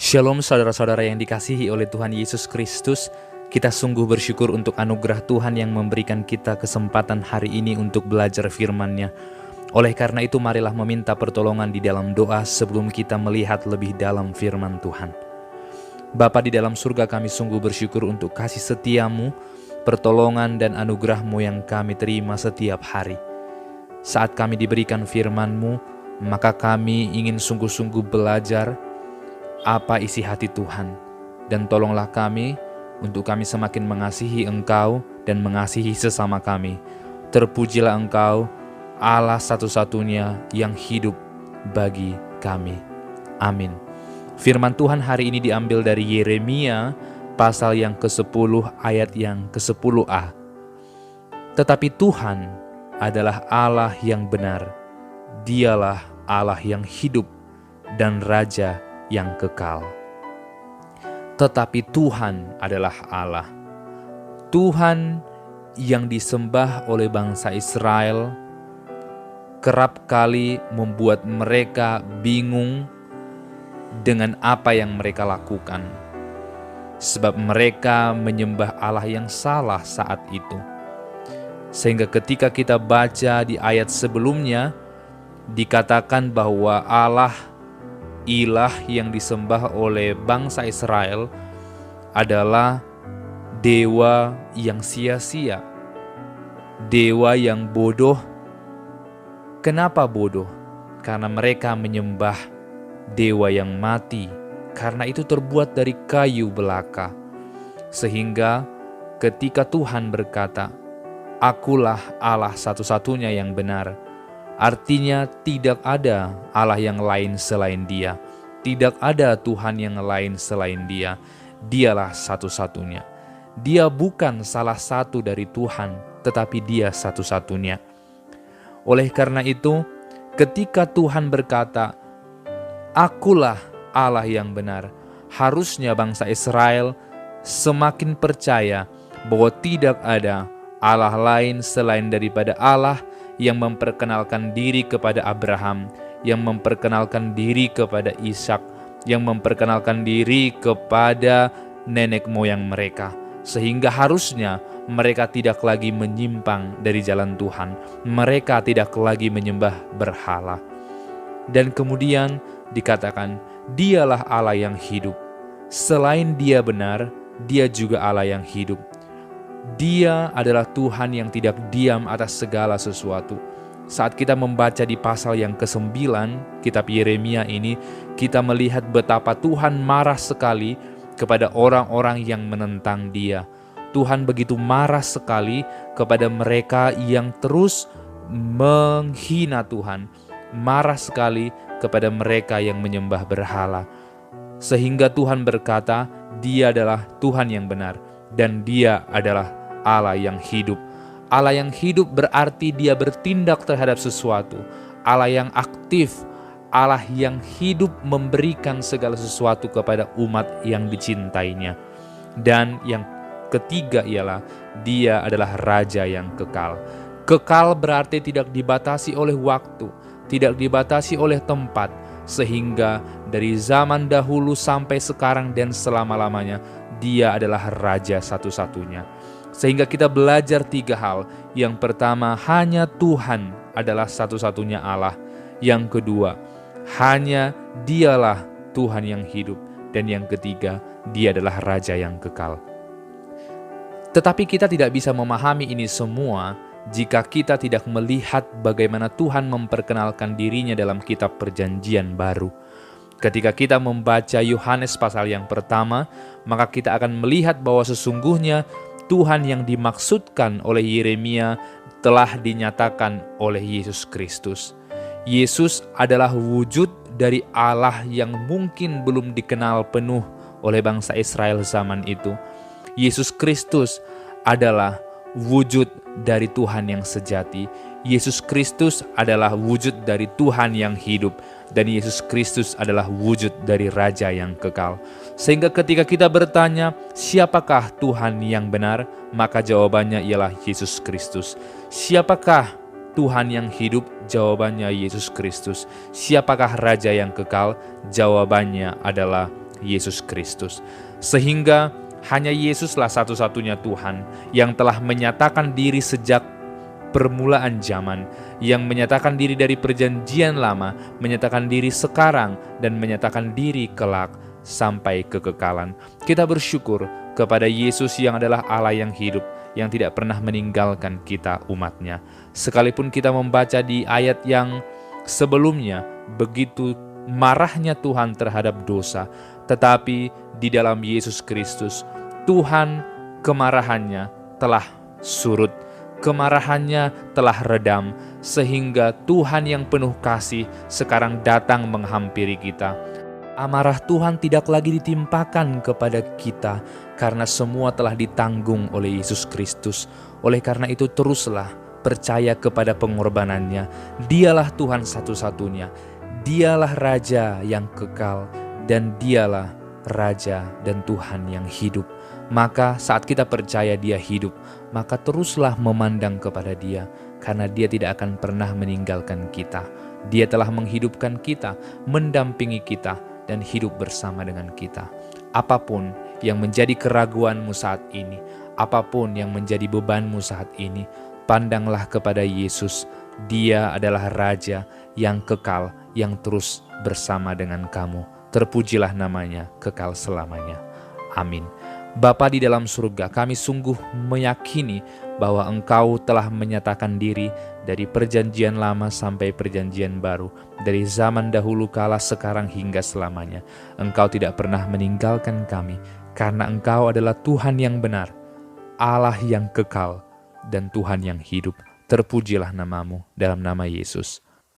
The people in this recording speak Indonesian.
Shalom saudara-saudara yang dikasihi oleh Tuhan Yesus Kristus. Kita sungguh bersyukur untuk anugerah Tuhan yang memberikan kita kesempatan hari ini untuk belajar firman-Nya. Oleh karena itu marilah meminta pertolongan di dalam doa sebelum kita melihat lebih dalam firman Tuhan. Bapa di dalam surga, kami sungguh bersyukur untuk kasih setia-Mu, pertolongan dan anugerah-Mu yang kami terima setiap hari. Saat kami diberikan firman-Mu, maka kami ingin sungguh-sungguh belajar apa isi hati Tuhan. Dan tolonglah kami untuk kami semakin mengasihi Engkau dan mengasihi sesama kami. Terpujilah Engkau, Allah satu-satunya yang hidup bagi kami. Amin. Firman Tuhan hari ini diambil dari Yeremia pasal yang ke-10 ayat yang ke-10a. Tetapi Tuhan adalah Allah yang benar. Dialah Allah yang hidup dan Raja yang kekal. Tetapi Tuhan adalah Allah. Tuhan yang disembah oleh bangsa Israel kerap kali membuat mereka bingung dengan apa yang mereka lakukan. Sebab mereka menyembah Allah yang salah saat itu. Sehingga ketika kita baca di ayat sebelumnya, dikatakan bahwa Allah ilah yang disembah oleh bangsa Israel adalah dewa yang sia-sia, dewa yang bodoh. Kenapa bodoh? Karena mereka menyembah dewa yang mati, karena itu terbuat dari kayu belaka. Sehingga ketika Tuhan berkata, "Akulah Allah satu-satunya yang benar," artinya tidak ada Allah yang lain selain Dia. Tidak ada Tuhan yang lain selain Dia. Dialah satu-satunya. Dia bukan salah satu dari Tuhan, tetapi Dia satu-satunya. Oleh karena itu, ketika Tuhan berkata, "Akulah Allah yang benar," harusnya bangsa Israel semakin percaya bahwa tidak ada Allah lain selain daripada Allah yang memperkenalkan diri kepada Abraham, yang memperkenalkan diri kepada Ishak, yang memperkenalkan diri kepada nenek moyang mereka. Sehingga harusnya mereka tidak lagi menyimpang dari jalan Tuhan. Mereka tidak lagi menyembah berhala. Dan kemudian dikatakan, Dialah Allah yang hidup. Selain Dia benar, Dia juga Allah yang hidup. Dia adalah Tuhan yang tidak diam atas segala sesuatu. Saat kita membaca di pasal yang ke-9 kitab Yeremia ini, kita melihat betapa Tuhan marah sekali kepada orang-orang yang menentang Dia. Tuhan begitu marah sekali kepada mereka yang terus menghina Tuhan. Marah sekali kepada mereka yang menyembah berhala. Sehingga Tuhan berkata, Dia adalah Tuhan yang benar dan Dia adalah Allah yang hidup. Allah yang hidup berarti Dia bertindak terhadap sesuatu. Allah yang aktif, Allah yang hidup memberikan segala sesuatu kepada umat yang dicintainya. Dan yang ketiga ialah Dia adalah Raja yang kekal. Kekal berarti tidak dibatasi oleh waktu, tidak dibatasi oleh tempat, sehingga dari zaman dahulu sampai sekarang dan selama-lamanya Dia adalah Raja satu-satunya. Sehingga kita belajar 3 hal. Yang pertama, hanya Tuhan adalah satu-satunya Allah. Yang kedua, hanya Dialah Tuhan yang hidup. Dan yang ketiga, Dia adalah Raja yang kekal. Tetapi kita tidak bisa memahami ini semua jika kita tidak melihat bagaimana Tuhan memperkenalkan dirinya dalam kitab Perjanjian Baru. Ketika kita membaca Yohanes pasal yang pertama, maka kita akan melihat bahwa sesungguhnya Tuhan yang dimaksudkan oleh Yeremia telah dinyatakan oleh Yesus Kristus. Yesus adalah wujud dari Allah yang mungkin belum dikenal penuh oleh bangsa Israel zaman itu. Yesus Kristus adalah wujud dari Tuhan yang sejati. Yesus Kristus adalah wujud dari Tuhan yang hidup. Dan Yesus Kristus adalah wujud dari Raja yang kekal. Sehingga ketika kita bertanya, siapakah Tuhan yang benar? Maka jawabannya ialah Yesus Kristus. Siapakah Tuhan yang hidup? Jawabannya Yesus Kristus. Siapakah Raja yang kekal? Jawabannya adalah Yesus Kristus. Sehingga hanya Yesuslah satu-satunya Tuhan yang telah menyatakan diri sejak permulaan zaman, yang menyatakan diri dari perjanjian lama, menyatakan diri sekarang, dan menyatakan diri kelak sampai kekekalan. Kita bersyukur kepada Yesus yang adalah Allah yang hidup, yang tidak pernah meninggalkan kita umatnya. Sekalipun kita membaca di ayat yang sebelumnya, begitu marahnya Tuhan terhadap dosa, tetapi di dalam Yesus Kristus, Tuhan kemarahannya telah surut, kemarahannya telah redam, sehingga Tuhan yang penuh kasih sekarang datang menghampiri kita. Amarah Tuhan tidak lagi ditimpakan kepada kita, karena semua telah ditanggung oleh Yesus Kristus. Oleh karena itu teruslah percaya kepada pengorbanannya. Dialah Tuhan satu-satunya, dialah Raja yang kekal, dan dialah Raja dan Tuhan yang hidup. Maka saat kita percaya dia hidup, maka teruslah memandang kepada dia, karena dia tidak akan pernah meninggalkan kita. Dia telah menghidupkan kita, mendampingi kita, dan hidup bersama dengan kita. Apapun yang menjadi keraguanmu saat ini, apapun yang menjadi bebanmu saat ini, pandanglah kepada Yesus. Dia adalah Raja yang kekal, yang terus bersama dengan kamu. Terpujilah namanya kekal selamanya. Amin. Bapa di dalam surga, kami sungguh meyakini bahwa Engkau telah menyatakan diri dari perjanjian lama sampai perjanjian baru, dari zaman dahulu kala sekarang hingga selamanya. Engkau tidak pernah meninggalkan kami, karena Engkau adalah Tuhan yang benar, Allah yang kekal, dan Tuhan yang hidup. Terpujilah namamu dalam nama Yesus.